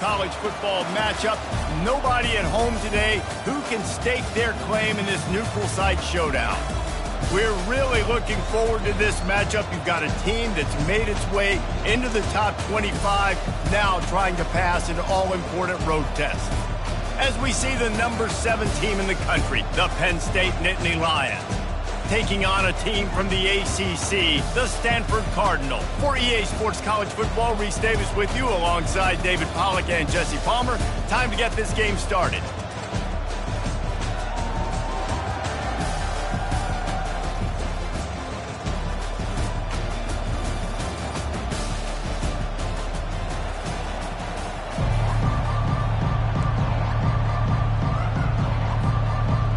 College football matchup. Nobody at home today who can stake their claim in this neutral site showdown. We're really looking forward to this matchup. You've got a team that's made its way into the top 25, now trying to pass an all-important road test. As we see the number 7 team in the country, the Penn State Nittany Lions, taking on a team from the ACC, the Stanford Cardinal. For EA Sports College Football, Reese Davis with you alongside David Pollack and Jesse Palmer. Time to get this game started.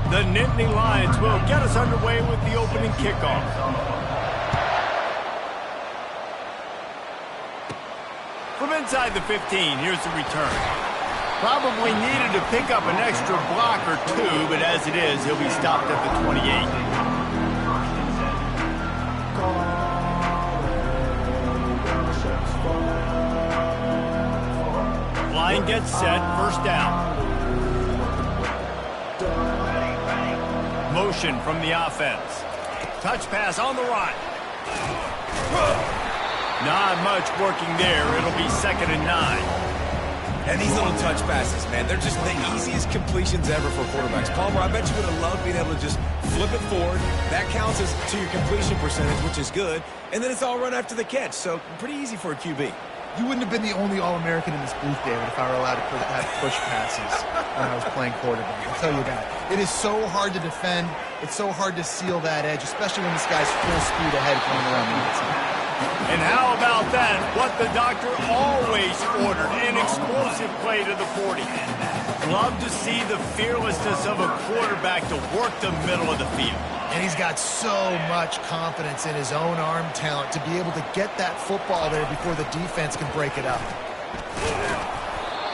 The Nittany Lions will get us underway with the opening kickoff. From inside the 15, here's the return. Probably needed to pick up an extra block or two, but as it is, he'll be stopped at the 28. Line gets set, first down. Motion from the offense. Touch pass on the run. Not much working there. It'll be 2nd and 9. And these little touch passes, man, they're just the easiest completions ever for quarterbacks. Palmer, I bet you would have loved being able to just flip it forward. That counts as to your completion percentage, which is good. And then it's all run after the catch, so pretty easy for a QB. You wouldn't have been the only All-American in this booth, David, if I were allowed to have push passes when I was playing quarterback. I'll tell you that. It is so hard to defend. It's so hard to seal that edge, especially when this guy's full speed ahead coming around the outside. And how about that? What the doctor always ordered, an explosive play to the 40. Love to see the fearlessness of a quarterback to work the middle of the field. And he's got so much confidence in his own arm talent to be able to get that football there before the defense can break it up.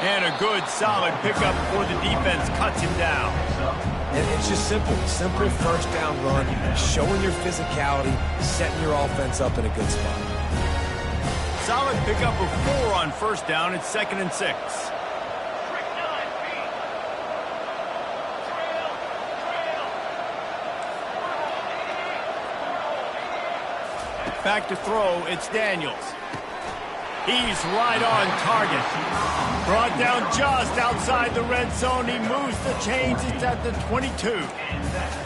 And a good, solid pickup before the defense cuts him down. And it's just simple. Simple first down run, showing your physicality, setting your offense up in a good spot. Solid pickup of 4 on first down. It's 2nd and 6. Back to throw, it's Daniels. He's right on target. Brought down just outside the red zone. He moves the chains. It's at the 22.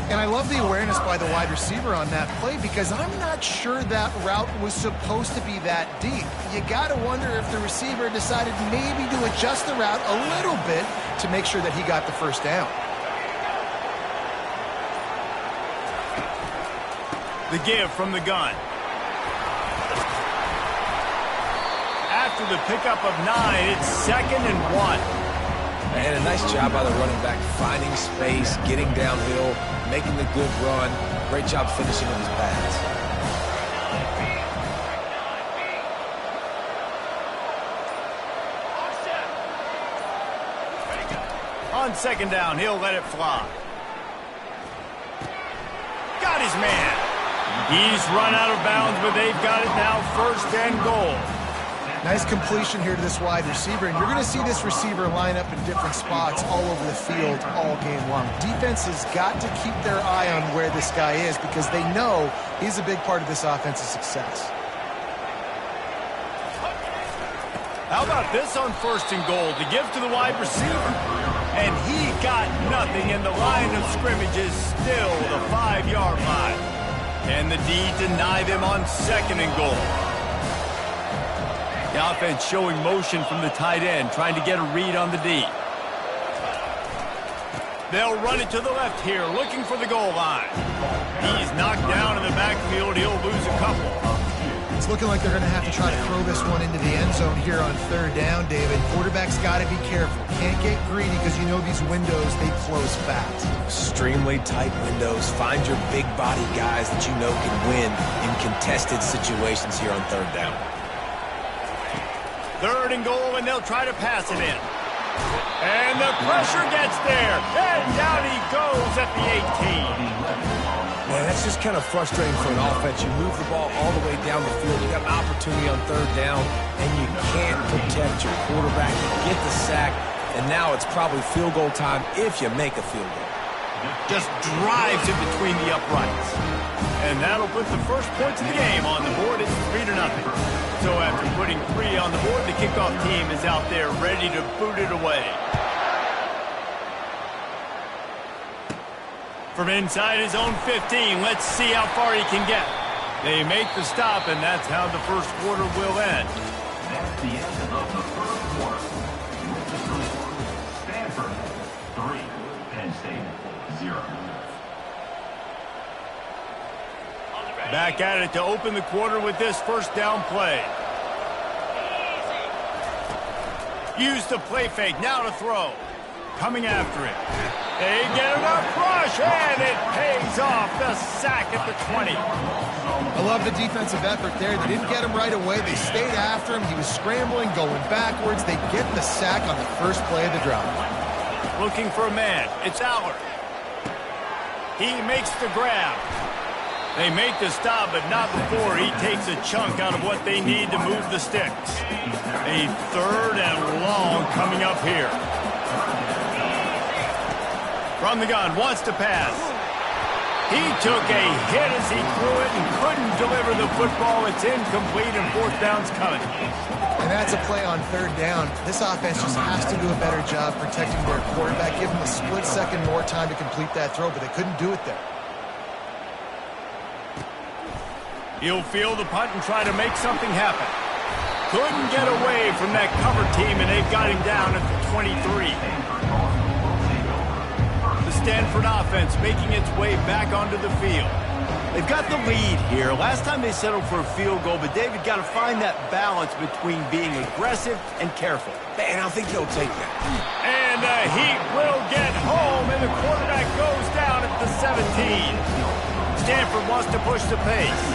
And I love the awareness by the wide receiver on that play because I'm not sure that route was supposed to be that deep. You got to wonder if the receiver decided maybe to adjust the route a little bit to make sure that he got the first down. The give from the gun. After the pickup of 9, it's 2nd and 1. And a nice job by the running back, finding space, getting downhill, making the good run. Great job finishing on his pass. On 2nd down, he'll let it fly. Got his man. He's run out of bounds, but they've got it now 1st and goal. Nice completion here to this wide receiver, and you're going to see this receiver line up in different spots all over the field all game long. Defense has got to keep their eye on where this guy is because they know he's a big part of this offense's success. How about this on 1st and goal to give to the wide receiver? And he got nothing, and the line of scrimmage is still the 5-yard line. And the D deny them on 2nd and goal. The offense showing motion from the tight end, trying to get a read on the D. They'll run it to the left here, looking for the goal line. He's knocked down in the backfield. He'll lose a couple. It's looking like they're going to have to try to throw this one into the end zone here on 3rd down, David. Quarterback's got to be careful. Can't get greedy because you know these windows, they close fast. Extremely tight windows. Find your big body guys that you know can win in contested situations here on 3rd down. 3rd and goal, and they'll try to pass it in. And the pressure gets there. And down he goes at the 18. Man, that's just kind of frustrating for an offense. You move the ball all the way down the field. You got an opportunity on third down, and you can't protect your quarterback. You get the sack, and now it's probably field goal time if you make a field goal. Just drives it between the uprights. And that'll put the first points of the game on the board. It's 3-0. So after putting 3 on the board, the kickoff team is out there ready to boot it away. From inside his own 15, let's see how far he can get. They make the stop, and that's how the first quarter will end. That's the end of the first quarter. Stanford 3, Penn State 0. Back at it to open the quarter with this first down play. Use the play fake, now to throw. Coming after it. They get enough rush, and it pays off. The sack at the 20. I love the defensive effort there. They didn't get him right away. They stayed after him. He was scrambling, going backwards. They get the sack on the first play of the drive. Looking for a man. It's Allard. He makes the grab. They make the stop, but not before he takes a chunk out of what they need to move the sticks. A 3rd and long coming up here. From the gun, wants to pass. He took a hit as he threw it and couldn't deliver the football. It's incomplete, and 4th down's coming. And that's a play on 3rd down. This offense just has to do a better job protecting their quarterback. Give him a split second more time to complete that throw, but they couldn't do it there. He'll field the punt and try to make something happen. Couldn't get away from that cover team, and they've got him down at the 23. The Stanford offense making its way back onto the field. They've got the lead here. Last time they settled for a field goal, but David got to find that balance between being aggressive and careful. Man, I think they'll take that. And the Heat will get home, and the quarterback goes down at the 17. Stanford wants to push the pace.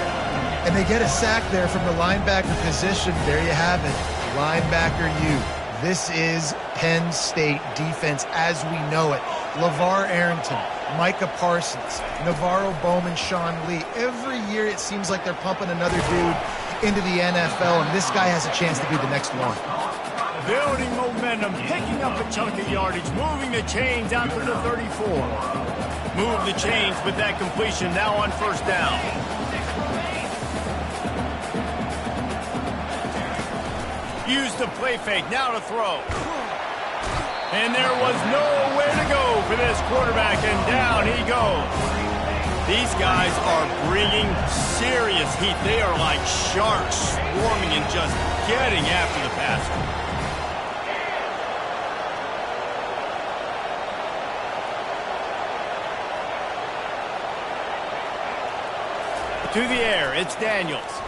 And they get a sack there from the linebacker position. There you have it. Linebacker U. This is Penn State defense as we know it. LeVar Arrington, Micah Parsons, Navarro Bowman, Sean Lee. Every year it seems like they're pumping another dude into the NFL, and this guy has a chance to be the next one. Building momentum, picking up a chunk of yardage, moving the chains out to the 34. Move the chains with that completion now on 1st down. Use the play fake, now to throw. And there was nowhere to go for this quarterback, and down he goes. These guys are bringing serious heat. They are like sharks swarming and just getting after the passer. To the air, it's Daniels.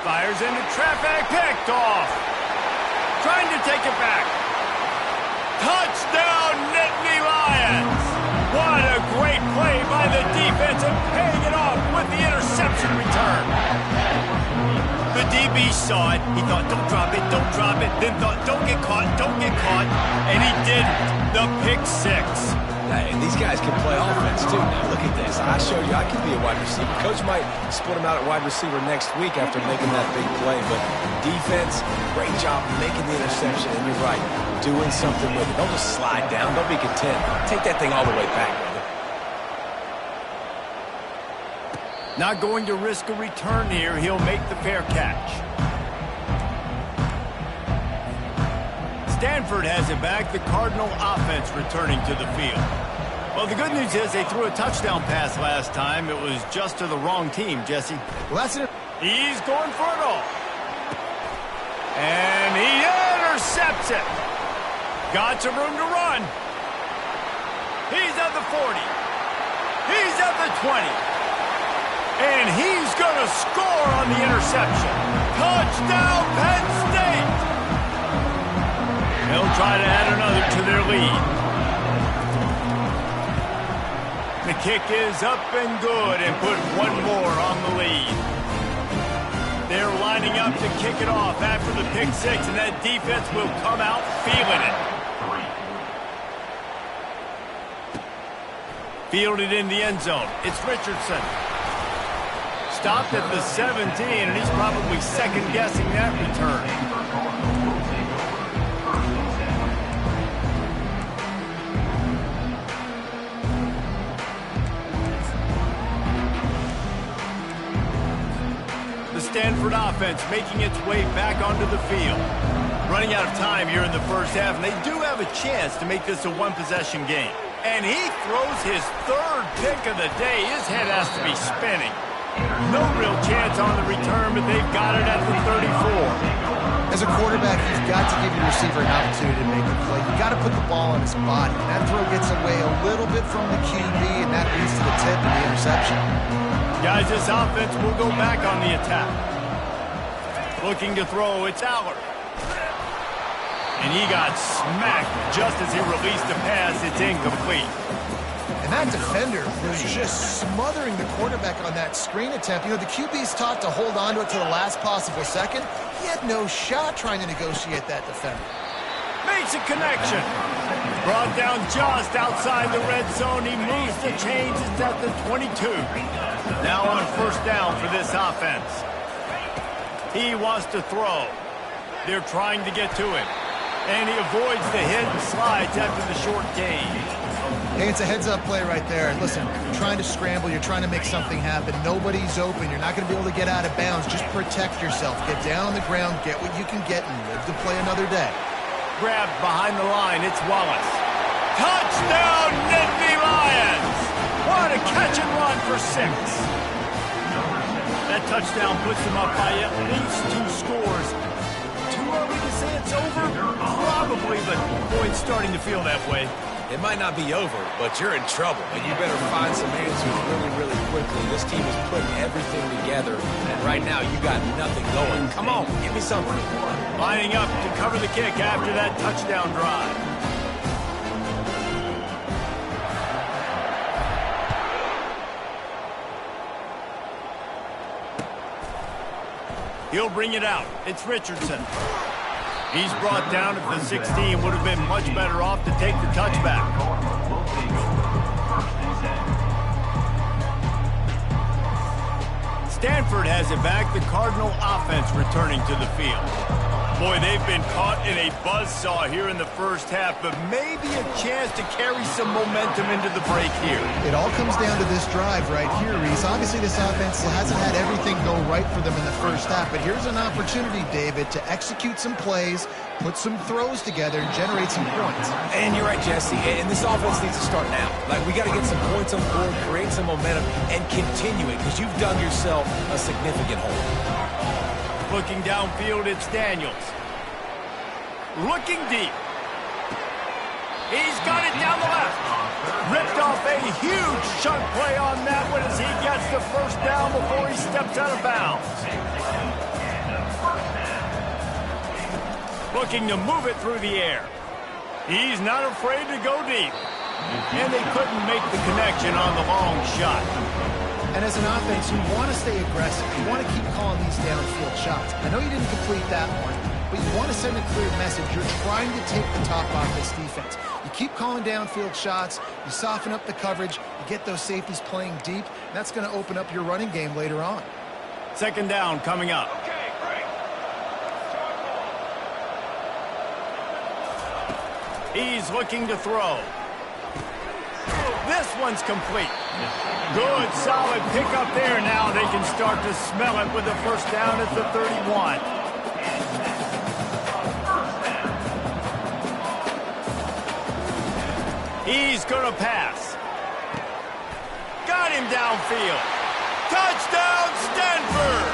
Fires into traffic, picked off. Trying to take it back. Touchdown, Nittany Lions. What a great play by the defense and paying it off with the interception return. The DB saw it. He thought, don't drop it, don't drop it. Then thought, don't get caught, don't get caught. And he didn't. The pick 6. Hey, these guys can play offense, too. Now, look at this. I showed you I can be a wide receiver. Coach might split him out at wide receiver next week after making that big play. But defense, great job making the interception. And you're right, doing something with it. Don't just slide down. Don't be content. Take that thing all the way back, brother. Not going to risk a return here. He'll make the fair catch. Stanford has it back. The Cardinal offense returning to the field. Well, the good news is they threw a touchdown pass last time. It was just to the wrong team, Jesse. Well, that's it. He's going for it all. And he intercepts it. Got some room to run. He's at the 40. He's at the 20. And he's going to score on the interception. Touchdown, Penn State. They'll try to add another to their lead. The kick is up and good and put one more on the lead. They're lining up to kick it off after the pick 6, and that defense will come out feeling it. Fielded in the end zone. It's Richardson. Stopped at the 17, and he's probably second-guessing that return. The Stanford offense making its way back onto the field. Running out of time here in the first half, and they do have a chance to make this a one-possession game. And he throws his third pick of the day. His head has to be spinning. No real chance on the return, but they've got it at the 34. As a quarterback, you've got to give your receiver an opportunity to make a play. You've got to put the ball on his body. That throw gets away a little bit from the QB, and that leads to the tip and the interception. Guys, this offense will go back on the attack. Looking to throw, it's Allard. And he got smacked just as he released the pass. It's incomplete. And that defender was just smothering the quarterback on that screen attempt. You know, the QB's taught to hold on to it to the last possible second. He had no shot trying to negotiate that defender. Makes a connection. Brought down just outside the red zone. He moves the chains. It's at the 22. Now on first down for this offense. He wants to throw. They're trying to get to him. And he avoids the hit and slides after the short gain. Hey, it's a heads-up play right there. Listen, you're trying to scramble. You're trying to make something happen. Nobody's open. You're not going to be able to get out of bounds. Just protect yourself. Get down on the ground. Get what you can get and live to play another day. Grabbed behind the line. It's Wallace. Touchdown, Nittany Lions! What a catch and run for 6. That touchdown puts them up by at least 2 scores. Too early to say it's over? Probably, but boy, it's starting to feel that way. It might not be over, but you're in trouble, and you better find some answers really, really quickly. This team is putting everything together, and right now you got nothing going. Come on, give me something. Lining up to cover the kick after that touchdown drive. He'll bring it out. It's Richardson. He's brought down at the 16. Would have been much better off to take the touchback. Stanford has it back. The Cardinal offense returning to the field. Boy, they've been caught in a buzzsaw here in the first half, but maybe a chance to carry some momentum into the break here. It all comes down to this drive right here, Reese. Obviously, this offense hasn't had everything go right for them in the first half, but here's an opportunity, David, to execute some plays, put some throws together, and generate some points. And you're right, Jesse, and this offense needs to start now. Like, we got to get some points on the board, create some momentum, and continue it, because you've dug yourself a significant hole. Looking downfield, it's Daniels. Looking deep. He's got it down the left. Ripped off a huge chunk play on that one as he gets the first down before he steps out of bounds. Looking to move it through the air. He's not afraid to go deep. And they couldn't make the connection on the long shot. And as an offense, you want to stay aggressive. You want to keep calling these downfield shots. I know you didn't complete that one, but you want to send a clear message. You're trying to take the top off this defense. You keep calling downfield shots. You soften up the coverage. You get those safeties playing deep. And that's going to open up your running game later on. Second down coming up. He's looking to throw. This one's complete. Good, solid pickup there. Now they can start to smell it with the first down at the 31. He's going to pass. Got him downfield. Touchdown, Stanford!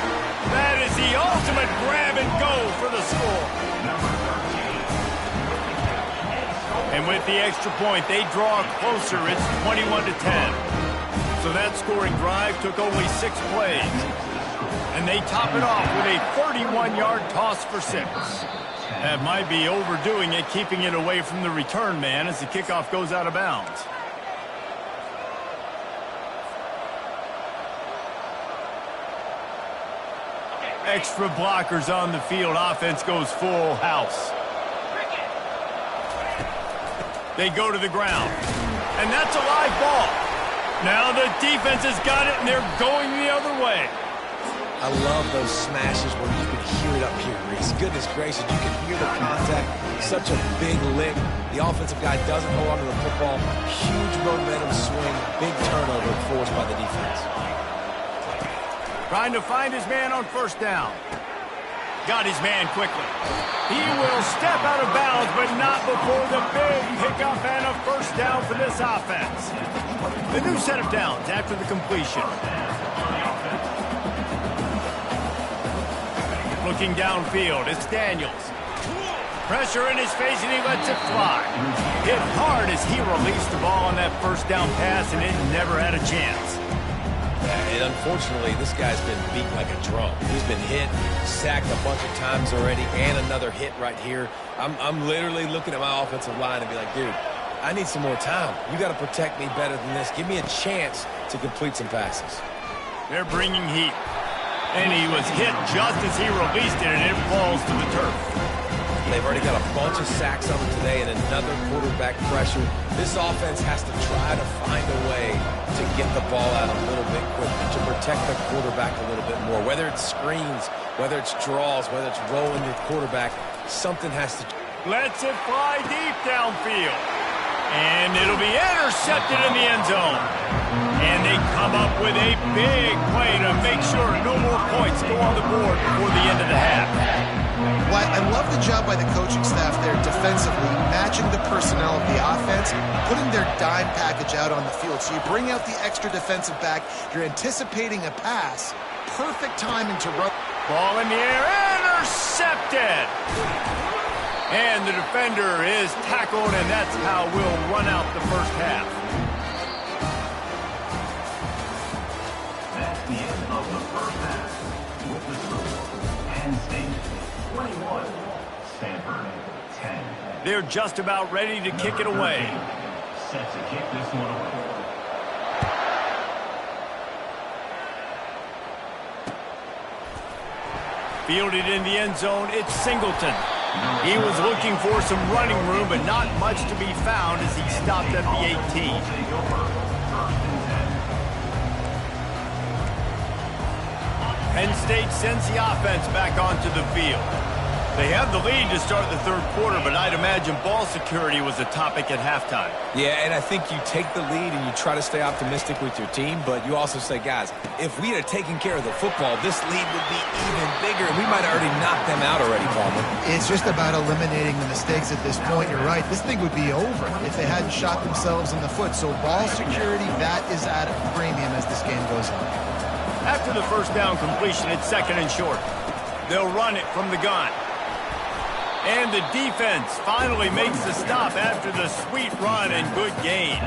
That is the ultimate grab and go for the score. And with the extra point, they draw closer. It's 21-10. So that scoring drive took only 6 plays. And they top it off with a 31-yard toss for 6. That might be overdoing it, keeping it away from the return man as the kickoff goes out of bounds. Extra blockers on the field. Offense goes full house. They go to the ground. And that's a live ball. Now the defense has got it, and they're going the other way. I love those smashes where you can hear it up here, Reese. Goodness gracious, you can hear the contact. Such a big lick. The offensive guy doesn't hold on to the football. Huge momentum swing. Big turnover forced by the defense. Trying to find his man on first down. Got his man quickly. He will step out of bounds, but not before the big pickup and a first down for this offense. The new set of downs after the completion. Looking downfield, it's Daniels. Pressure in his face, and he lets it fly. Hit hard as he released the ball on that first down pass, and it never had a chance. And unfortunately, this guy's been beat like a drum. He's been hit, sacked a bunch of times already, and another hit right here. I'm literally looking at my offensive line and be like, dude, I need some more time. You got to protect me better than this. Give me a chance to complete some passes. They're bringing heat. And he was hit just as he released it, and it falls to the turf. They've already got a bunch of sacks on him today and another quarterback pressure. This offense has to try to find a way to get the ball out a little bit quicker, to protect the quarterback a little bit more. Whether it's screens, whether it's draws, whether it's rolling your quarterback, something has to... Lets it fly deep downfield. And it'll be intercepted in the end zone. And they come up with a big play to make sure no more points go on the board before the end of the half. Well, I love the job by the coaching staff there defensively, matching the personnel of the offense, putting their dime package out on the field. So you bring out the extra defensive back, you're anticipating a pass, perfect timing to run. Ball in the air, intercepted! And the defender is tackled, and that's how we'll run out the first half. That's the end of the first half. With the score, Penn State 21, Stanford 10. They're just about ready to kick it away. Set to kick this one away. Fielded in the end zone, it's Singleton. He was looking for some running room, but not much to be found as he stopped at the 18. Penn State sends the offense back onto the field. They have the lead to start the third quarter, but I'd imagine ball security was a topic at halftime. Yeah, and I think you take the lead and you try to stay optimistic with your team, but you also say, guys, if we had taken care of the football, this lead would be even bigger, and we might have already knocked them out already, Palmer. It's just about eliminating the mistakes at this point. You're right. This thing would be over if they hadn't shot themselves in the foot. So ball security, that is at a premium as this game goes on. After the first down completion, it's second and short. They'll run it from the gun. And the defense finally makes the stop after the sweet run and good gain.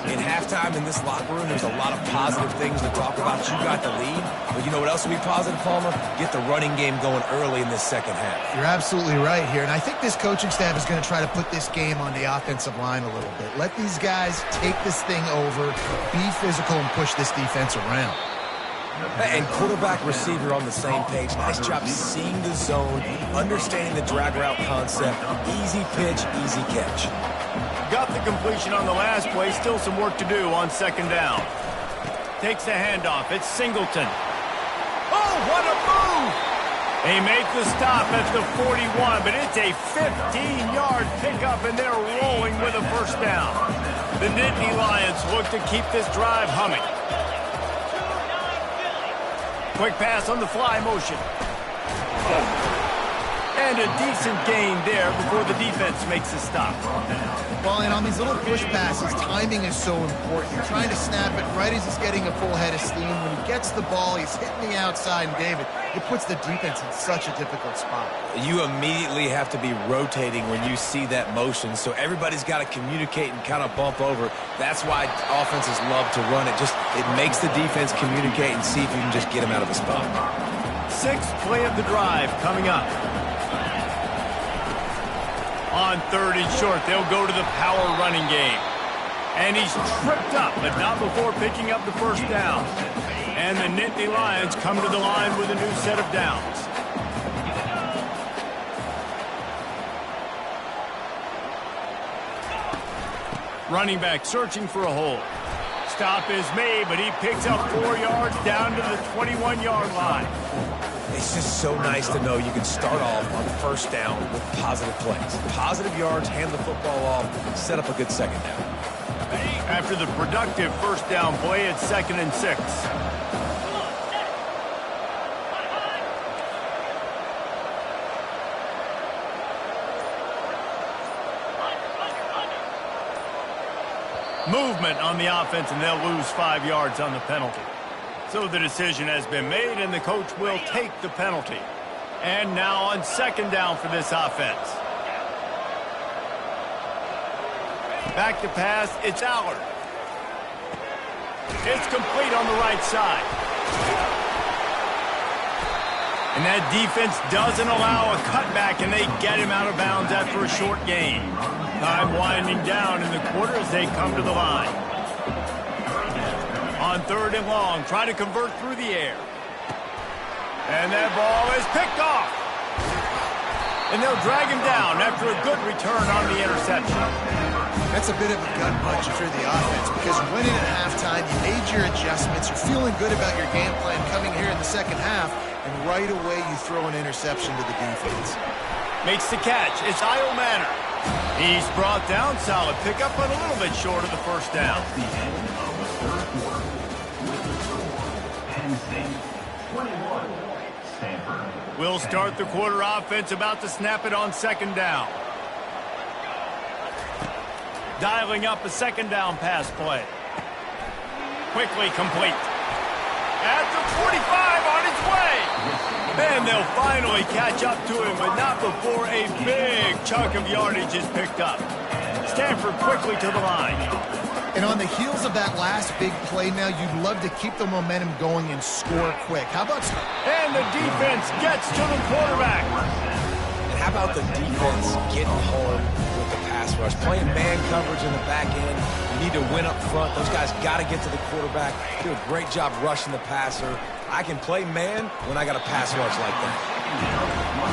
In halftime in this locker room, there's a lot of positive things to talk about. You got the lead, but you know what else will be positive, Palmer? Get the running game going early in this second half. You're absolutely right here, and I think this coaching staff is going to try to put this game on the offensive line a little bit. Let these guys take this thing over, be physical, and push this defense around. And quarterback receiver on the same page. Nice job seeing the zone, understanding the drag route concept. Easy pitch, easy catch. Got the completion on the last play. Still some work to do on second down. Takes the handoff. It's Singleton. Oh, what a move! They make the stop at the 41, but it's a 15-yard pickup, and they're rolling with a first down. The Nittany Lions look to keep this drive humming. Quick pass on the fly motion. And a decent gain there before the defense makes a stop. Well, and on these little push passes, timing is so important. You're trying to snap it right as he's getting a full head of steam. When he gets the ball, he's hitting the outside, and David, it puts the defense in such a difficult spot. You immediately have to be rotating when you see that motion, so everybody's got to communicate and kind of bump over. That's why offenses love to run it. It makes the defense communicate and see if you can just get him out of a spot. Sixth play of the drive coming up. On third and short, they'll go to the power running game. And he's tripped up, but not before picking up the first down. And the Nittany Lions come to the line with a new set of downs. Running back searching for a hole. Stop is made, but he picks up 4 yards down to the 21-yard line. It's just so nice to know you can start off on first down with positive plays. Positive yards, hand the football off, set up a good second down. After the productive first down play, it's 2nd and 6. Movement on the offense, and they'll lose 5 yards on the penalty. So the decision has been made, and the coach will take the penalty. And now on 2nd down for this offense. Back to pass, it's Allard. It's complete on the right side. And that defense doesn't allow a cutback, and they get him out of bounds after a short gain. Time winding down in the quarter as they come to the line. On 3rd and long, trying to convert through the air. And that ball is picked off. And they'll drag him down after a good return on the interception. That's a bit of a gut punch for the offense because winning at halftime, you made your adjustments, you're feeling good about your game plan coming here in the second half, and right away you throw an interception to the defense. Makes the catch. It's Io Manor. He's brought down. Solid pickup, but a little bit short of the first down. The end of the third quarter with the score, Penn State 21, Stanford. We'll start the quarter offense, about to snap it on 2nd down. Dialing up a 2nd down pass play. Quickly complete. At the 45 on its way. And they'll finally catch up to him, but not before a big chunk of yardage is picked up. Stanford quickly to the line. And on the heels of that last big play now, you'd love to keep the momentum going and score quick. How about... And the defense gets to the quarterback. And how about the defense getting home with the pass rush? Playing man coverage in the back end. You need to win up front. Those guys got to get to the quarterback. Do a great job rushing the passer. I can play man when I got a pass rush like that.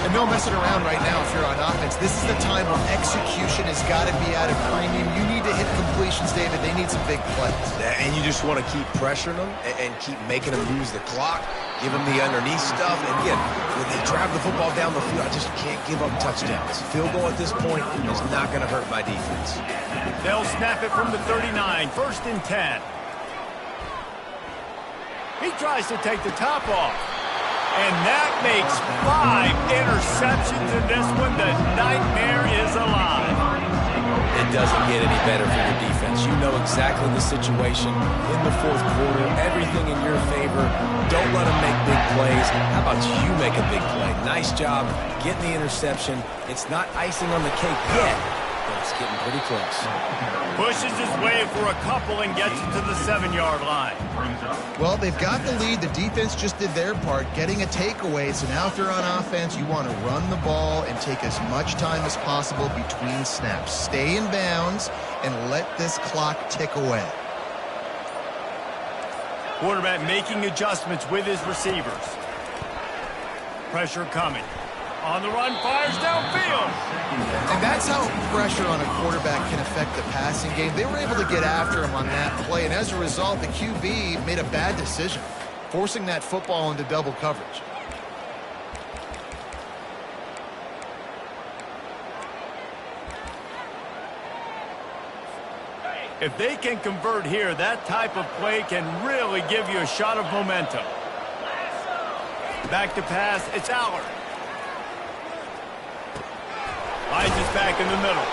And no messing around right now if you're on offense. This is the time where execution has got to be at a premium. You need to hit completions, David. They need some big plays. And you just want to keep pressuring them and keep making them use the clock. Give them the underneath stuff. And again, when they drive the football down the field, I just can't give up touchdowns. Field goal at this point is not going to hurt my defense. They'll snap it from the 39, 1st and 10. He tries to take the top off. And that makes 5 interceptions in this one. The nightmare is alive. It doesn't get any better for your defense. You know exactly the situation in the 4th quarter. Everything in your favor. Don't let them make big plays. How about you make a big play? Nice job getting the interception. It's not icing on the cake yet, but it's getting pretty close. Pushes his way for a couple and gets it to the 7-yard line. Well, they've got the lead. The defense just did their part, getting a takeaway. So now if you're on offense, you want to run the ball and take as much time as possible between snaps. Stay in bounds and let this clock tick away. Quarterback making adjustments with his receivers. Pressure coming. On the run, fires downfield. And that's how pressure on a quarterback can affect the passing game. They were able to get after him on that play, and as a result, the QB made a bad decision, forcing that football into double coverage. If they can convert here, that type of play can really give you a shot of momentum. Back to pass, it's Allard. Finds us back in the middle.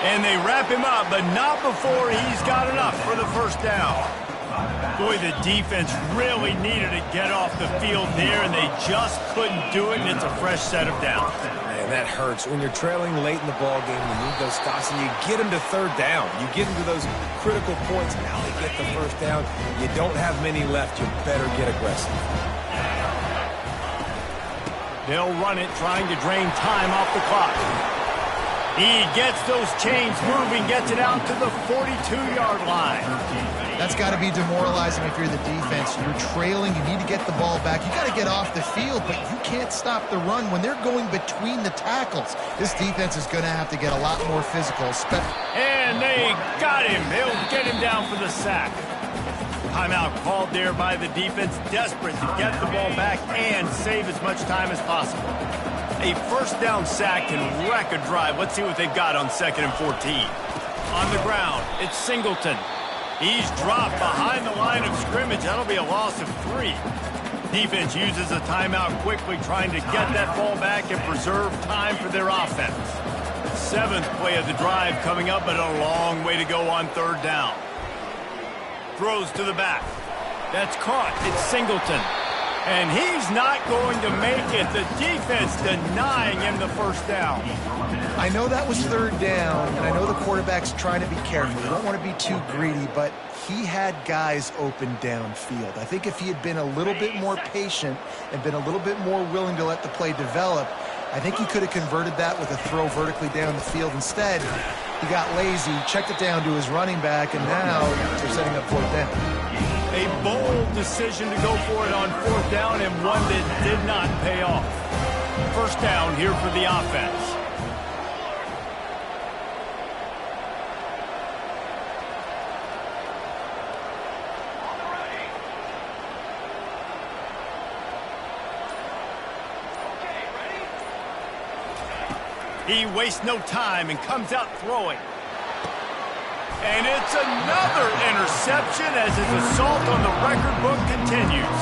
And they wrap him up, but not before he's got enough for the first down. Boy, the defense really needed to get off the field there, and they just couldn't do it, and it's a fresh set of downs. Man, that hurts. When you're trailing late in the ball game, you need those stops, and you get them to 3rd down. You get into those critical points. Now they get the first down. You don't have many left. You better get aggressive. They'll run it, trying to drain time off the clock. He gets those chains moving, gets it out to the 42-yard line. That's got to be demoralizing if you're the defense. You're trailing. You need to get the ball back. You got to get off the field, but you can't stop the run when they're going between the tackles. This defense is going to have to get a lot more physical. And they got him. They'll get him down for the sack. Timeout called there by the defense, desperate to get the ball back and save as much time as possible. A first down sack can wreck a drive. Let's see what they've got on 2nd and 14. On the ground, it's Singleton. He's dropped behind the line of scrimmage. That'll be a loss of 3. Defense uses a timeout quickly, trying to get that ball back and preserve time for their offense. 7th play of the drive coming up, but a long way to go on 3rd down. Throws to the back. That's caught. It's Singleton. And he's not going to make it. The defense denying him the first down. I know that was 3rd down, and I know the quarterback's trying to be careful. You don't want to be too greedy, but he had guys open downfield. I think if he had been a little bit more patient and been a little bit more willing to let the play develop, I think he could have converted that with a throw vertically down the field. Instead, he got lazy, checked it down to his running back, and now they're setting up 4th down. A bold decision to go for it on 4th down, and one that did not pay off. First down here for the offense. He wastes no time and comes out throwing. And it's another interception as his assault on the record book continues.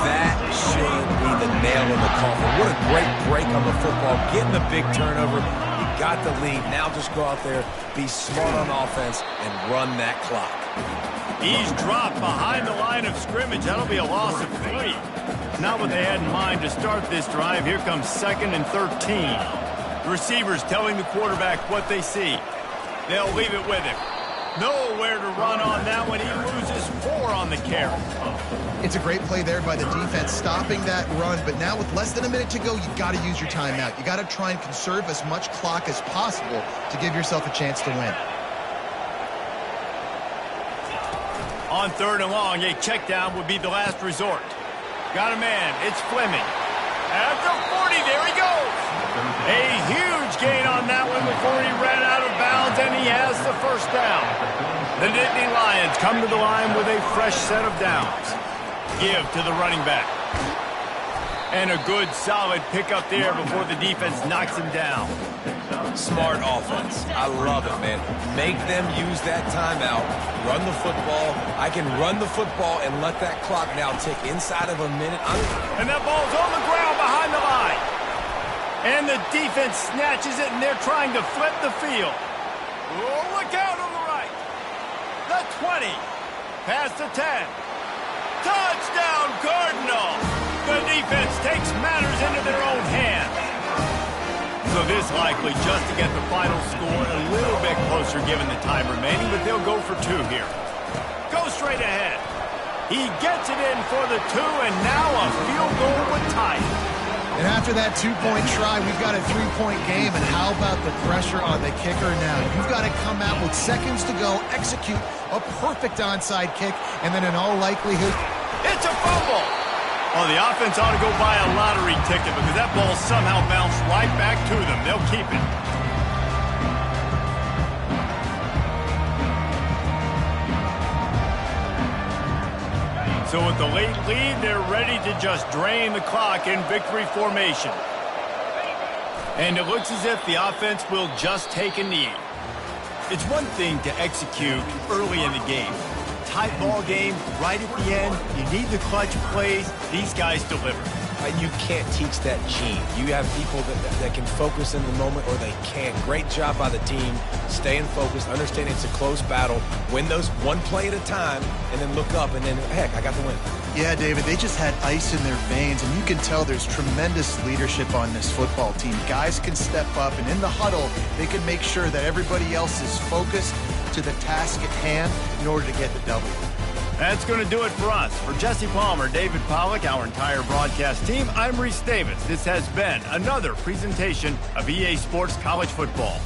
That should be the nail in the coffin. What a great break on the football. Getting the big turnover. You got the lead. Now just go out there, be smart on offense, and run that clock. He's dropped behind the line of scrimmage. That'll be a loss of 3. Not what they had in mind to start this drive. Here comes 2nd and 13. The receivers telling the quarterback what they see. They'll leave it with him. Nowhere to run on that one. He loses 4 on the carry. It's a great play there by the defense, stopping that run. But now with less than a minute to go, you've got to use your timeout. You got to try and conserve as much clock as possible to give yourself a chance to win. On 3rd and long, a check down would be the last resort. Got a man. It's Fleming. At the 40, there he goes. A huge gain on that one before he ran out of bounds, and he has the first down. The Nittany Lions come to the line with a fresh set of downs. Give to the running back. And a good, solid pickup there before the defense knocks him down. Smart offense. I love it, man. Make them use that timeout. Run the football. I can run the football and let that clock now tick inside of a minute. And that ball's on the ground behind the line. And the defense snatches it, and they're trying to flip the field. Oh, look out on the right. The 20. Past the 10. Touchdown, Cardinal. The defense takes matters into their own hands. So this likely just to get the final score a little bit closer given the time remaining, but they'll go for 2 here. Go straight ahead. He gets it in for the 2, and now a field goal would tie it. And after that 2-point try, we've got a 3-point game. And how about the pressure on the kicker now? You've got to come out with seconds to go, execute a perfect onside kick, and then in all likelihood, it's a fumble. Oh, the offense ought to go buy a lottery ticket because that ball somehow bounced right back to them. They'll keep it. So with the late lead, they're ready to just drain the clock in victory formation. And it looks as if the offense will just take a knee. It's one thing to execute early in the game. Tight ball game, right at the end, you need the clutch plays. These guys deliver. You can't teach that gene. You have people that can focus in the moment or they can't. Great job by the team, staying focused, understanding it's a close battle, win those one play at a time, and then look up and then, heck, I got the win. Yeah, David, they just had ice in their veins, and you can tell there's tremendous leadership on this football team. Guys can step up, and in the huddle, they can make sure that everybody else is focused to the task at hand in order to get the W. That's going to do it for us. For Jesse Palmer, David Pollack, our entire broadcast team, I'm Reese Davis. This has been another presentation of EA Sports College Football.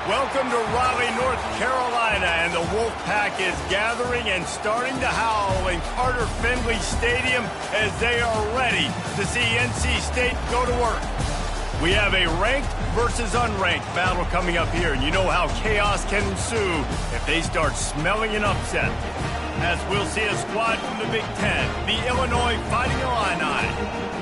Welcome to Raleigh, North Carolina, and the Wolfpack is gathering and starting to howl in Carter Finley Stadium as they are ready to see NC State go to work. We have a ranked versus unranked battle coming up here, and you know how chaos can ensue if they start smelling an upset. As we'll see a squad from the Big Ten, the Illinois Fighting Illini,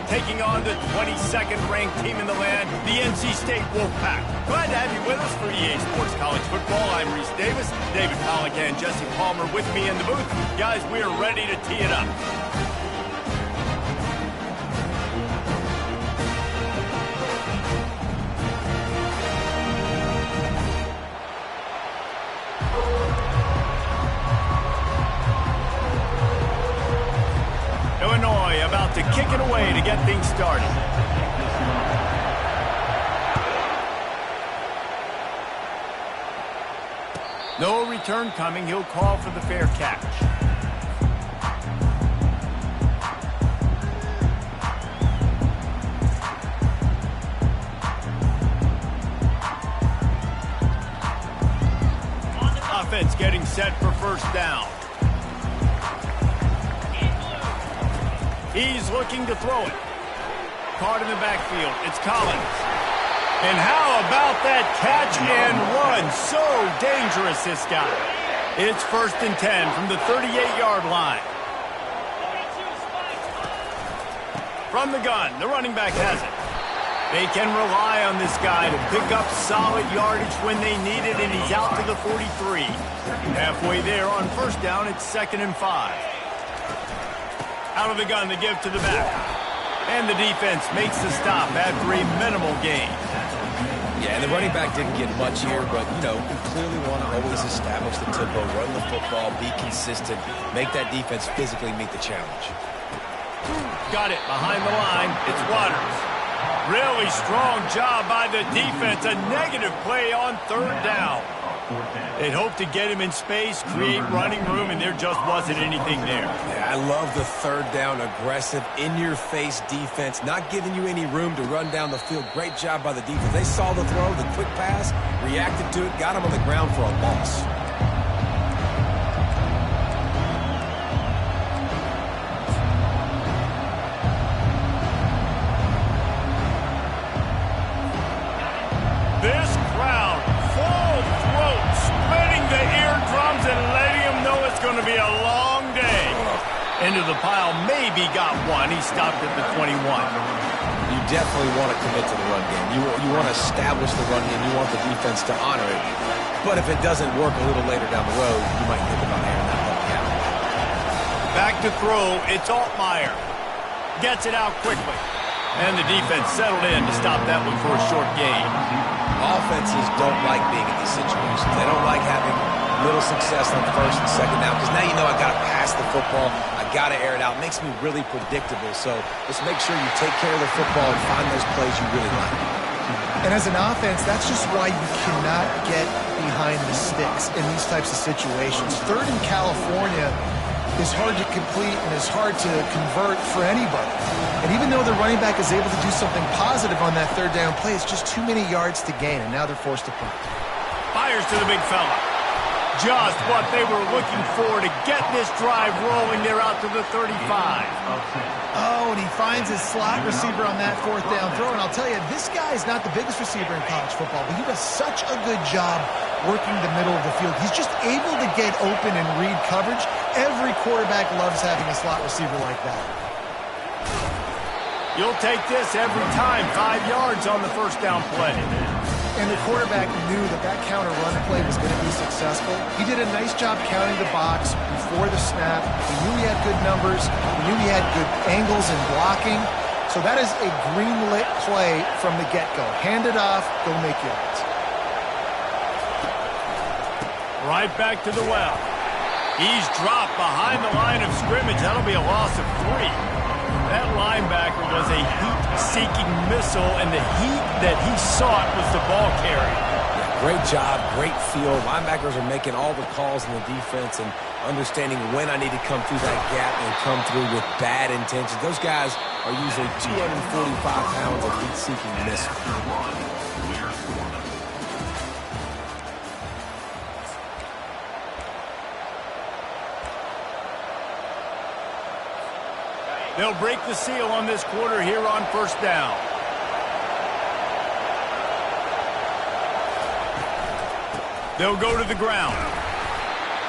taking on the 22nd ranked team in the land, the NC State Wolfpack. Glad to have you with us for EA Sports College Football. I'm Reese Davis, David Pollack and Jesse Palmer with me in the booth. Guys, we are ready to tee it up. Illinois about to kick it away to get things started. No return coming. He'll call for the fair catch. Offense getting set for first down. He's looking to throw it. Caught in the backfield. It's Collins. And how about that catch and run? So dangerous, this guy. It's 1st and 10 from the 38-yard line. From the gun, the running back has it. They can rely on this guy to pick up solid yardage when they need it, and he's out to the 43. Halfway there on first down, it's 2nd and 5. Out of the gun, the give to the back. And the defense makes the stop after a minimal gain. Yeah, and the running back didn't get much here, but, you know, you clearly want to always establish the tempo, run the football, be consistent, make that defense physically meet the challenge. Got it behind the line. It's Waters. Really strong job by the defense. A negative play on 3rd down. They'd hoped to get him in space, create running room, and there just wasn't anything there. Yeah, I love the 3rd down, aggressive, in-your-face defense, not giving you any room to run down the field. Great job by the defense. They saw the throw, the quick pass, reacted to it, got him on the ground for a loss. This crowd, full throat, splitting the eardrums and letting them know it's going to be a long day. Into the pile, maybe got one. He stopped at the 21. You definitely want to commit to the run game. You want to establish the run game. You want the defense to honor it. But if it doesn't work a little later down the road, you might think about airing that one out. Back to throw, it's Altmaier. Gets it out quickly. And the defense settled in to stop that one for a short gain. Offenses don't like being in these situations. They don't like having little success on 1st and 2nd down, because now you know I got to pass the football. I got to air it out. It makes me really predictable. So just make sure you take care of the football and find those plays you really like. And as an offense, that's just why you cannot get behind the sticks in these types of situations. 3rd in California is hard to complete and is hard to convert for anybody. And even though the running back is able to do something positive on that 3rd down play, it's just too many yards to gain, and now they're forced to punt. Fires to the big fella. Just what they were looking for to get this drive rolling. They're out to the 35. Oh, and he finds his slot receiver on that 4th down throw. And I'll tell you, this guy is not the biggest receiver in college football, but he does such a good job working the middle of the field. He's just able to get open and read coverage. Every quarterback loves having a slot receiver like that. You'll take this every time. 5 yards on the 1st down play. And the quarterback knew that that counter run play was going to be successful. He did a nice job counting the box before the snap. He knew he had good numbers. He knew he had good angles and blocking. So that is a green-lit play from the get-go. Hand it off, go make yards. Right back to the well. He's dropped behind the line of scrimmage. That'll be a loss of 3. That linebacker was a heat-seeking missile, and the heat that he sought was the ball carrier. Yeah, great job, great feel. Linebackers are making all the calls in the defense and understanding when I need to come through that gap and come through with bad intentions. Those guys are usually 245 pounds of heat-seeking missile. They'll break the seal on this quarter here on first down. They'll go to the ground.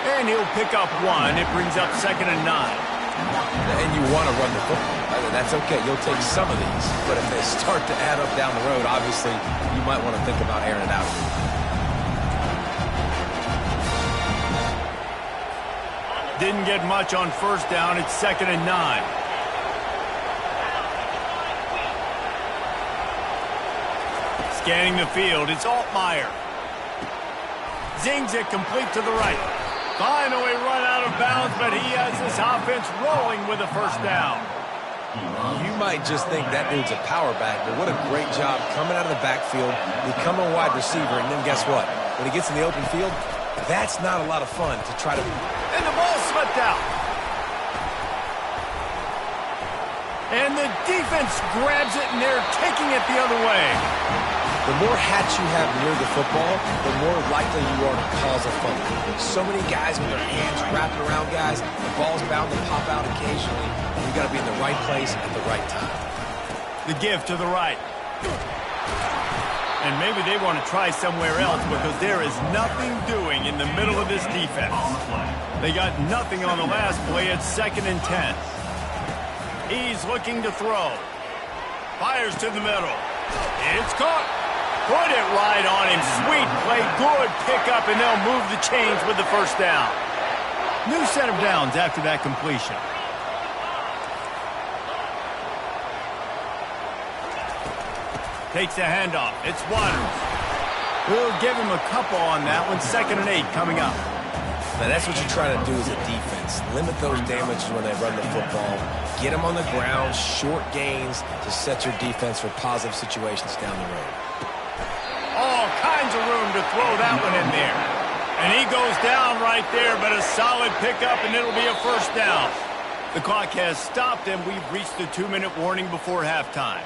And he'll pick up one. It brings up 2nd and 9. And you want to run the football. That's okay. You'll take some of these. But if they start to add up down the road, obviously, you might want to think about airing it out. Didn't get much on first down. It's 2nd and 9. Scanning the field. It's Altmaier. Zings it complete to the right. Finally run out of bounds, but he has this offense rolling with a first down. You might just think that dude's a power back, but what a great job coming out of the backfield, becoming a wide receiver, and then guess what? When he gets in the open field, that's not a lot of fun to try to... And the ball slipped out. And the defense grabs it, and they're taking it the other way. The more hats you have near the football, the more likely you are to cause a fumble. So many guys with their hands wrapping around guys, the ball's bound to pop out occasionally, and you got to be in the right place at the right time. The give to the right. And maybe they want to try somewhere else because there is nothing doing in the middle of this defense. They got nothing on the last play. It's 2nd and 10. He's looking to throw. Fires to the middle. It's caught. Put it right on him. Sweet play. Good pickup, and they'll move the chains with the first down. New set of downs after that completion. Takes the handoff. It's Waters. We'll give him a couple on that one. 2nd and 8 coming up. Now, that's what you try to do as a defense. Limit those damages when they run the football. Get them on the ground, short gains to set your defense for positive situations down the road. All kinds of room to throw that one in there. And he goes down right there, but a solid pickup, and it'll be a first down. The clock has stopped, and we've reached the 2-minute warning before halftime.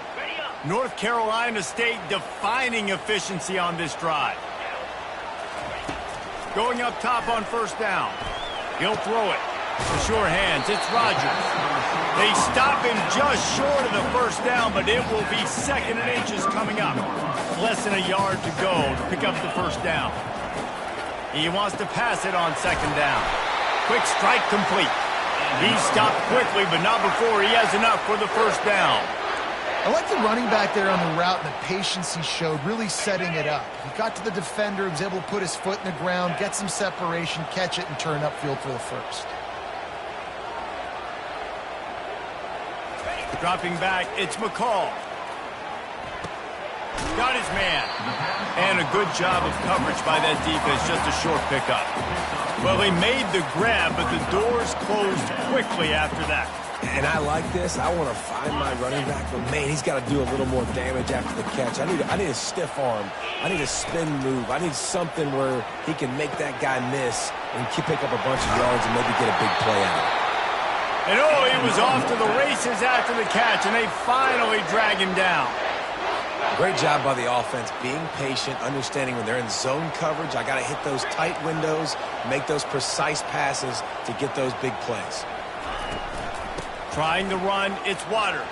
North Carolina State defining efficiency on this drive. Going up top on first down. He'll throw it. To sure hands. It's Rodgers. They stop him just short of the first down, but it will be 2nd and inches coming up. Less than a yard to go to pick up the first down. He wants to pass it on 2nd down. Quick strike complete. He stopped quickly, but not before he has enough for the first down. I like the running back there on the route and the patience he showed, really setting it up. He got to the defender, was able to put his foot in the ground, get some separation, catch it, and turn upfield for the first. Dropping back, it's McCall. Got his man. And a good job of coverage by that defense, just a short pickup. Well, he made the grab, but the doors closed quickly after that. And I like this. I want to find my running back, but man, he's got to do a little more damage after the catch. I need a stiff arm. I need a spin move. I need something where he can make that guy miss and pick up a bunch of yards and maybe get a big play out of it. And oh, he was off to the races after the catch, and they finally drag him down. Great job by the offense, being patient, understanding when they're in zone coverage, I got to hit those tight windows, make those precise passes to get those big plays. Trying to run, it's Waters.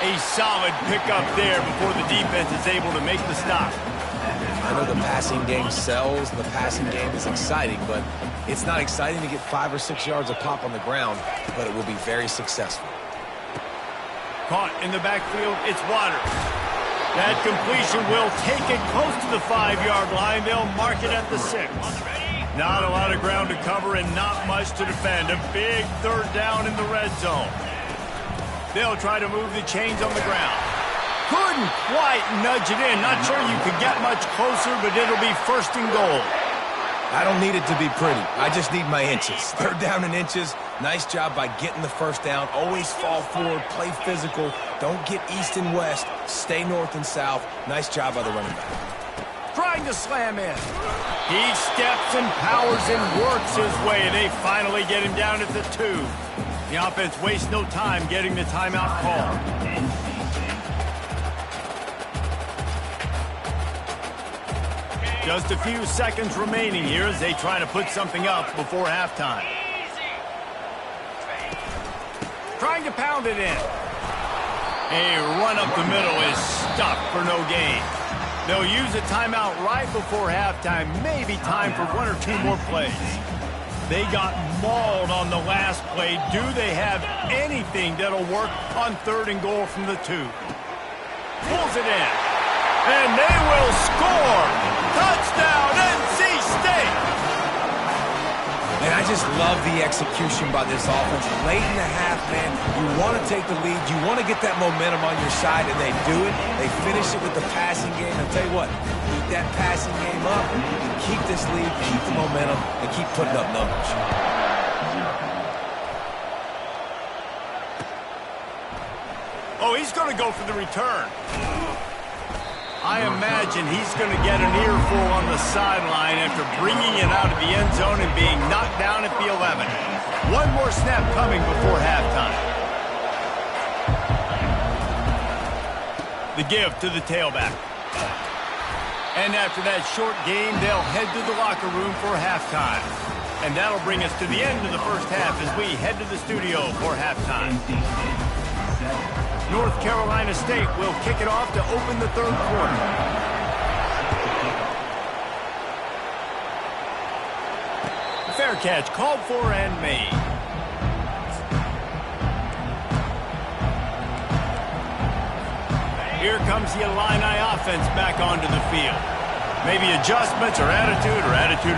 A solid pickup there before the defense is able to make the stop. I know the passing game sells, the passing game is exciting, but it's not exciting to get 5 or 6 yards of pop on the ground, but it will be very successful. Caught in the backfield, it's Waters. That completion will take it close to the 5-yard line. They'll mark it at the 6. Not a lot of ground to cover and not much to defend. A big third down in the red zone. They'll try to move the chains on the ground. Couldn't quite nudge it in. Not sure you could get much closer, but it'll be 1st and goal. I don't need it to be pretty. I just need my inches. 3rd down in inches. Nice job by getting the first down. Always fall forward, play physical. Don't get east and west. Stay north and south. Nice job by the running back. Trying to slam in. He steps and powers and works his way. They finally get him down at the 2. The offense wastes no time getting the timeout call. Just a few seconds remaining here as they try to put something up before halftime. trying to pound it in. A run up the middle is stuffed for no gain. They'll use a timeout right before halftime, maybe time for one or two more plays. They got mauled on the last play. Do they have anything that'll work on 3rd and goal from the 2? Pulls it in. And they will score. Touchdown, NC State. And I just love the execution by this offense. Late in the half, man, you want to take the lead. You want to get that momentum on your side, and they do it. They finish it with the passing game. I'll tell you what, keep that passing game up, keep this lead, keep the momentum, and keep putting up numbers. Oh, he's going to go for the return. I imagine he's going to get an earful on the sideline after bringing it out of the end zone and being knocked down at the 11. One more snap coming before halftime. The give to the tailback. And after that short game, they'll head to the locker room for halftime. And that'll bring us to the end of the first half as we head to the studio for halftime. North Carolina State will kick it off to open the 3rd quarter. Fair catch called for and made. Here comes the Illini offense back onto the field. Maybe adjustments or attitude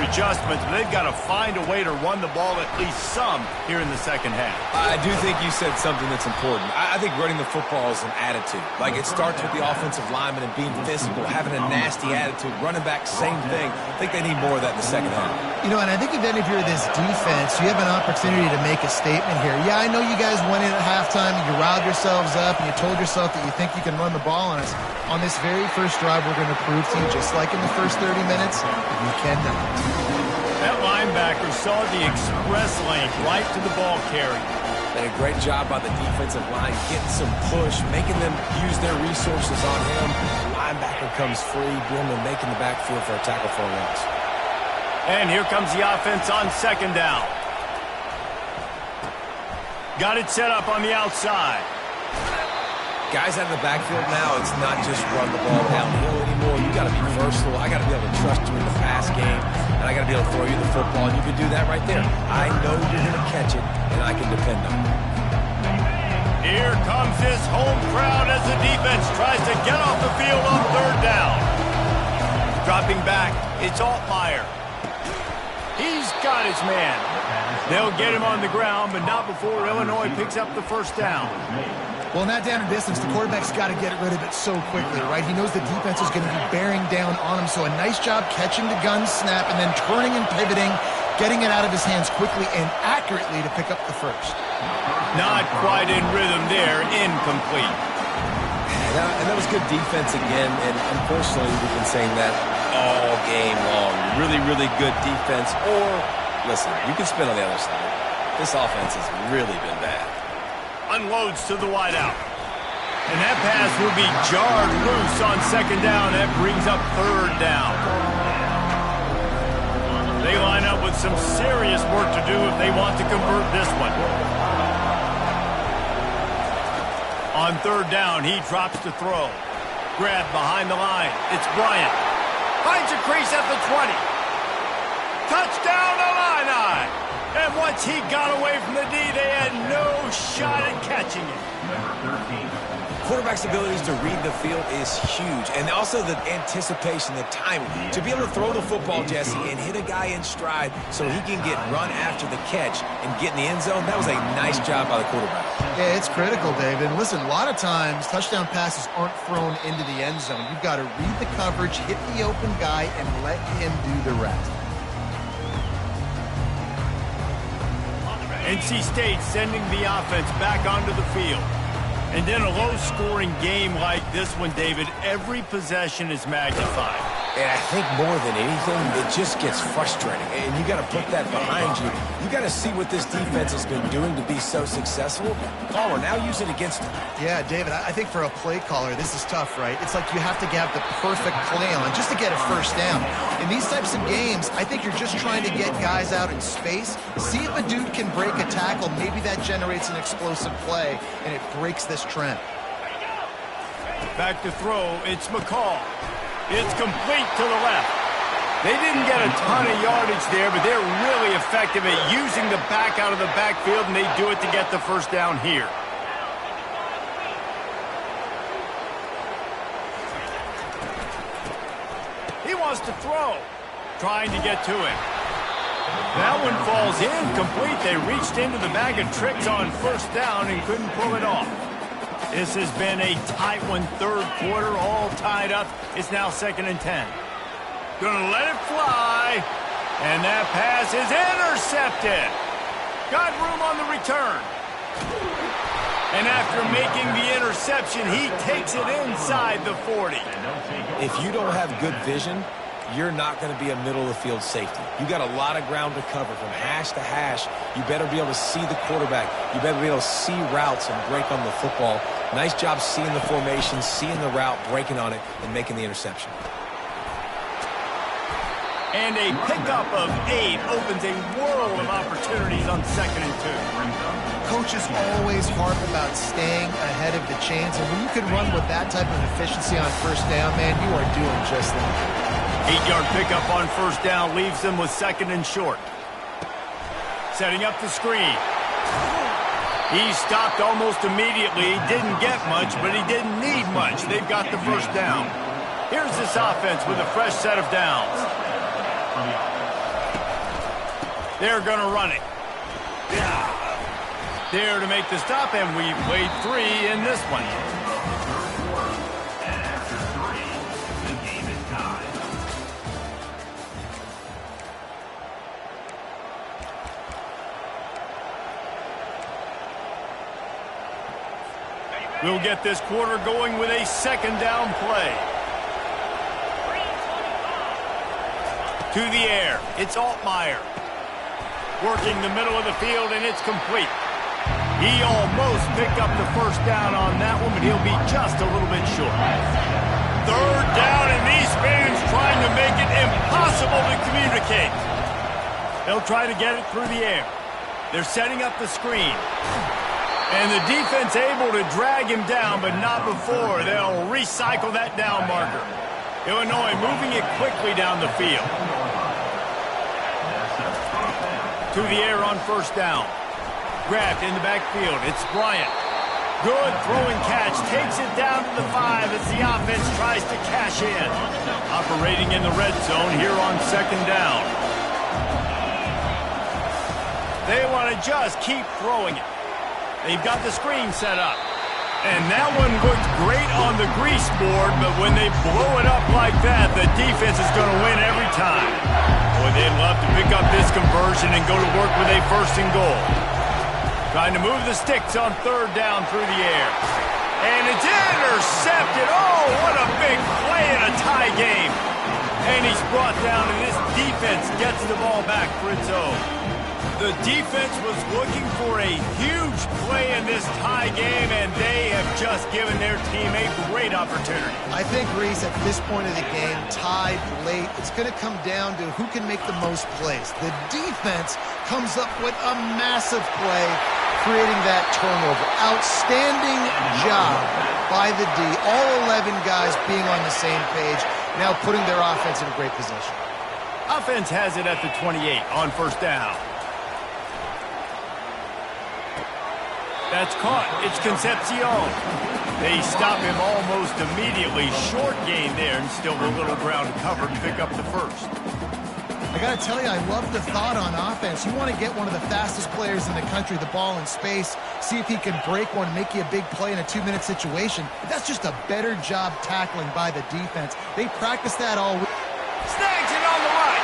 adjustments, but they've got to find a way to run the ball at least some here in the second half. I do think you said something that's important. I think running the football is an attitude. Like, it starts with the offensive lineman and being physical, having a nasty attitude. Running back, same thing. I think they need more of that in the second half. You know, and I think then if you're this defense, you have an opportunity to make a statement here. Yeah, I know you guys went in at halftime and you riled yourselves up and you told yourself that you think you can run the ball on us. On this very first drive, we're going to prove to you, just like in the first 30 minutes, you cannot. That linebacker saw the express lane right to the ball carrier. Did a great job by the defensive line, getting some push, making them use their resources on him. Linebacker comes free, boom, and making the backfield for a tackle for a loss. And here comes the offense on 2nd down. Got it set up on the outside. Guys out of the backfield now, it's not just run the ball downhill anymore. You got to be versatile. I got to be able to trust you in the pass game, and I got to be able to throw you the football, and you can do that right there. I know you're going to catch it, and I can depend on it. Here comes this home crowd as the defense tries to get off the field on 3rd down. Dropping back, it's Altmaier. He's got his man. They'll get him on the ground, but not before Illinois picks up the 1st down. Well, not down in distance. The quarterback's got to get rid of it so quickly, right? He knows the defense is going to be bearing down on him, so a nice job catching the gun snap and then turning and pivoting, getting it out of his hands quickly and accurately to pick up the 1st. Not quite in rhythm there, incomplete. And that was good defense again, and unfortunately we've been saying that all game long. Really, really good defense, or, listen, you can spin on the other side. This offense has really been bad. Unloads to the wideout. And that pass will be jarred loose on 2nd down. That brings up 3rd down. They line up with some serious work to do if they want to convert this one. On 3rd down, he drops to throw. Grab behind the line. It's Bryant. Finds a crease at the 20. Touchdown, Illini! And once he got away from the D, they had no shot at catching it. Number 13. Quarterback's abilities to read the field is huge. And also the anticipation, the timing. To be able to throw the football, Jesse, and hit a guy in stride so he can get run after the catch and get in the end zone, that was a nice job by the quarterback. Yeah, it's critical, David. And listen, a lot of times touchdown passes aren't thrown into the end zone. You've got to read the coverage, hit the open guy, and let him do the rest. NC State sending the offense back onto the field. And in a low-scoring game like this one, David, every possession is magnified. And I think more than anything, it just gets frustrating. And you got to put that behind you. You got to see what this defense has been doing to be so successful. Caller, now use it against them. Yeah, David, I think for a play caller, this is tough, right? It's like you have to have the perfect play on just to get a first down. In these types of games, I think you're just trying to get guys out in space, see if a dude can break a tackle. Maybe that generates an explosive play, and it breaks this trend. Back to throw, it's McCall. It's complete to the left. They didn't get a ton of yardage there, but they're really effective at using the back out of the backfield, and they do it to get the first down here. He wants to throw, trying to get to it. That one falls incomplete. They reached into the bag of tricks on first down and couldn't pull it off. This has been a tight one, third quarter, all tied up. It's now 2nd and 10. Gonna let it fly. And that pass is intercepted. Got room on the return. And after making the interception, he takes it inside the 40. If you don't have good vision, you're not going to be a middle-of-the-field safety. You got a lot of ground to cover from hash to hash. You better be able to see the quarterback. You better be able to see routes and break on the football. Nice job seeing the formation, seeing the route, breaking on it, and making the interception. And a pickup of 8 opens a world of opportunities on 2nd and 2. Coaches always harp about staying ahead of the chains, and when you can run with that type of efficiency on first down, man, you are doing just that. 8-yard pickup on first down leaves them with 2nd and short. Setting up the screen. He stopped almost immediately. Didn't get much, but he didn't need much. They've got the first down. Here's this offense with a fresh set of downs. They're going to run it. There to make the stop, and we played 3 in this one. We'll get this quarter going with a 2nd down play. To the air, it's Altmaier. Working the middle of the field, and it's complete. He almost picked up the first down on that one, but he'll be just a little bit short. 3rd down, and these fans trying to make it impossible to communicate. They'll try to get it through the air. They're setting up the screen. And the defense able to drag him down, but not before. They'll recycle that down marker. Illinois moving it quickly down the field. To the air on first down. Grabbed in the backfield. It's Bryant. Good throwing catch. Takes it down to the 5 as the offense tries to cash in. Operating in the red zone here on 2nd down. They want to just keep throwing it. They've got the screen set up. And that one looked great on the grease board, but when they blow it up like that, the defense is going to win every time. Boy, they'd love to pick up this conversion and go to work with a 1st and goal. Trying to move the sticks on 3rd down through the air. And it's intercepted. Oh, what a big play in a tie game. And he's brought down, and this defense gets the ball back for its own. The defense was looking for a huge play in this tie game, and they have just given their team a great opportunity. I think, Reese, at this point of the game, tied late, it's going to come down to who can make the most plays. The defense comes up with a massive play, creating that turnover. Outstanding job by the D. All 11 guys being on the same page, now putting their offense in a great position. Offense has it at the 28 on first down. That's caught. It's Concepcion. They stop him almost immediately. Short gain there, and still a little ground covered to pick up the first. I got to tell you, I love the thought on offense. You want to get one of the fastest players in the country the ball in space, see if he can break one, make you a big play in a 2-minute situation. But that's just a better job tackling by the defense. They practice that all week. Snags it on the right.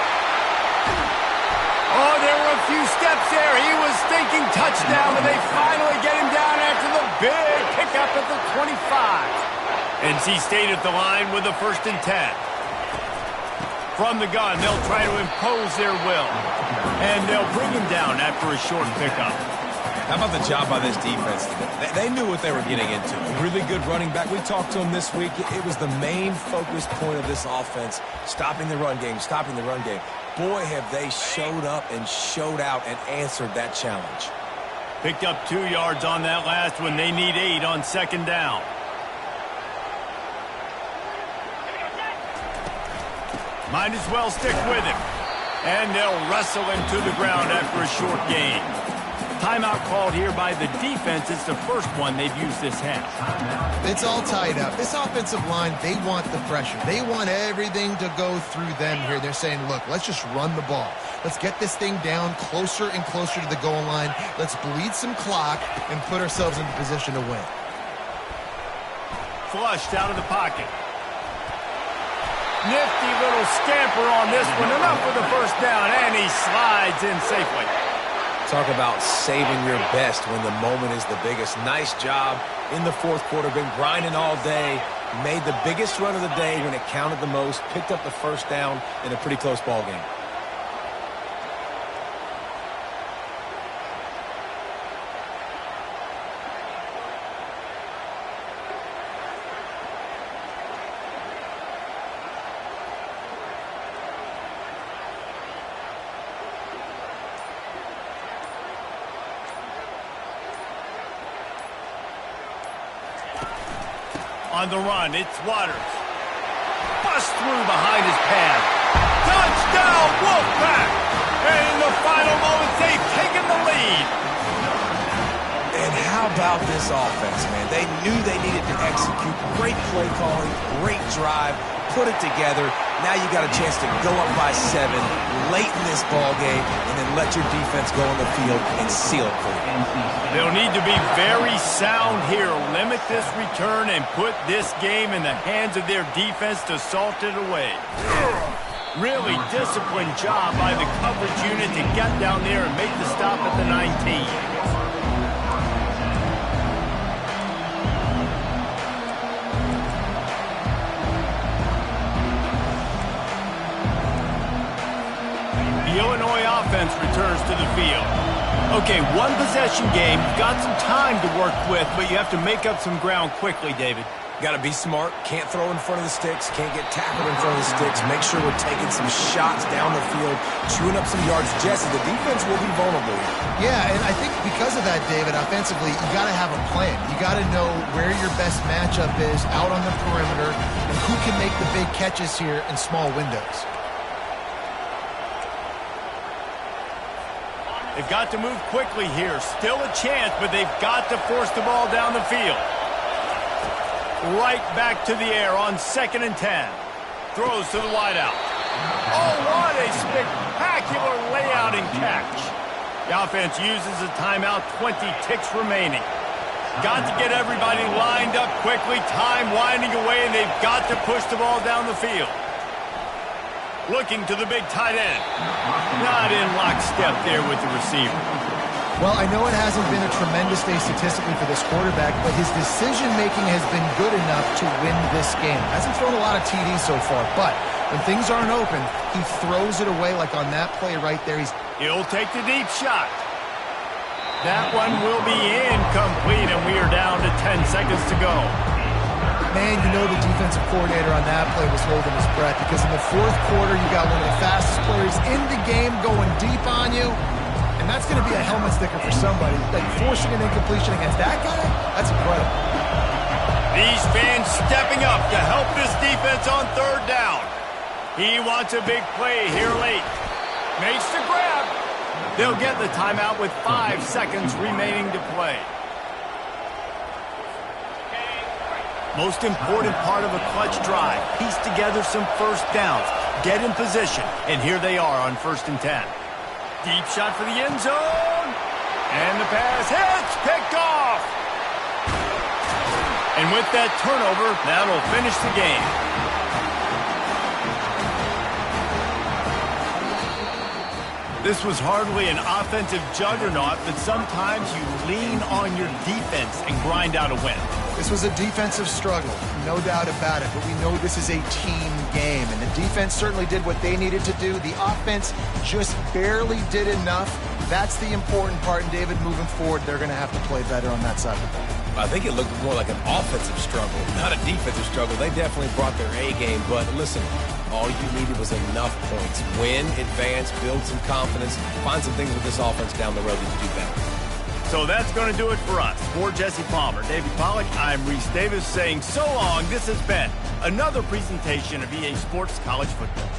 Oh, there were a few steps there. He was thinking touchdown, but they finally get him down after the big pickup at the 25. NC State at the line with the 1st and 10. From the gun, they'll try to impose their will. And they'll bring him down after a short pickup. How about the job by this defense? They knew what they were getting into. A really good running back. We talked to him this week. It was the main focus point of this offense, stopping the run game, stopping the run game. Boy, have they showed up and showed out and answered that challenge. Picked up 2 yards on that last one. They need 8 on second down. Might as well stick with him. And they'll wrestle him to the ground after a short gain. Timeout called here by the defense. It's the first one they've used this half. It's all tied up. This offensive line, they want the pressure. They want everything to go through them here. They're saying, look, let's just run the ball. Let's get this thing down closer and closer to the goal line. Let's bleed some clock and put ourselves in the position to win. Flushed out of the pocket. Nifty little scamper on this one. Enough for the first down, and he slides in safely. Talk about saving your best when the moment is the biggest. Nice job in the fourth quarter. Been grinding all day. Made the biggest run of the day when it counted the most. Picked up the first down in a pretty close ball game. On the run, it's Waters. Bust through behind his pad. Touchdown, Wolfpack! And in the final moments, they've taken the lead. And how about this offense, man? They knew they needed to execute. Great play calling, great drive, put it together. Now you got a chance to go up by 7 late in this ball game and then let your defense go on the field and seal it for you. They'll need to be very sound here. Limit this return and put this game in the hands of their defense to salt it away. Really disciplined job by the coverage unit to get down there and make the stop at the 19. The Illinois offense returns to the field. Okay, one possession game. You've got some time to work with, but you have to make up some ground quickly, David. Got to be smart. Can't throw in front of the sticks. Can't get tackled in front of the sticks. Make sure we're taking some shots down the field, chewing up some yards. Jesse, the defense will be vulnerable. Yeah, and I think because of that, David, offensively, you got to have a plan. You got to know where your best matchup is out on the perimeter and who can make the big catches here in small windows. They've got to move quickly here. Still a chance, but they've got to force the ball down the field. Right back to the air on 2nd and 10. Throws to the wideout. Oh, what a spectacular layout and catch. The offense uses a timeout, 20 ticks remaining. Got to get everybody lined up quickly. Time winding away, and they've got to push the ball down the field. Looking to the big tight end. Not in lockstep there with the receiver. Well, I know it hasn't been a tremendous day statistically for this quarterback, but his decision-making has been good enough to win this game. Hasn't thrown a lot of TDs so far, but when things aren't open, he throws it away like on that play right there. He'll take the deep shot. That one will be incomplete, and we are down to 10 seconds to go. Man, you know the defensive coordinator on that play was holding his breath because in the fourth quarter, you got one of the fastest players in the game going deep on you, and that's going to be a helmet sticker for somebody. Like forcing an incompletion against that guy, that's incredible. These fans stepping up to help this defense on 3rd down. He wants a big play here late. Makes the grab. They'll get the timeout with 5 seconds remaining to play. Most important part of a clutch drive. Piece together some first downs. Get in position. And here they are on 1st and 10. Deep shot for the end zone. And the pass hits. Picked off. And with that turnover, that'll finish the game. This was hardly an offensive juggernaut, but sometimes you lean on your defense and grind out a win. This was a defensive struggle, no doubt about it, but we know this is a team game, and the defense certainly did what they needed to do. The offense just barely did enough. That's the important part, and David, moving forward, they're going to have to play better on that side of the ball. I think it looked more like an offensive struggle, not a defensive struggle. They definitely brought their A game, but listen, all you needed was enough points. Win, advance, build some confidence, find some things with this offense down the road that you do better. So that's going to do it for us. For Jesse Palmer, David Pollack, I'm Reese Davis saying so long. This has been another presentation of EA Sports College Football.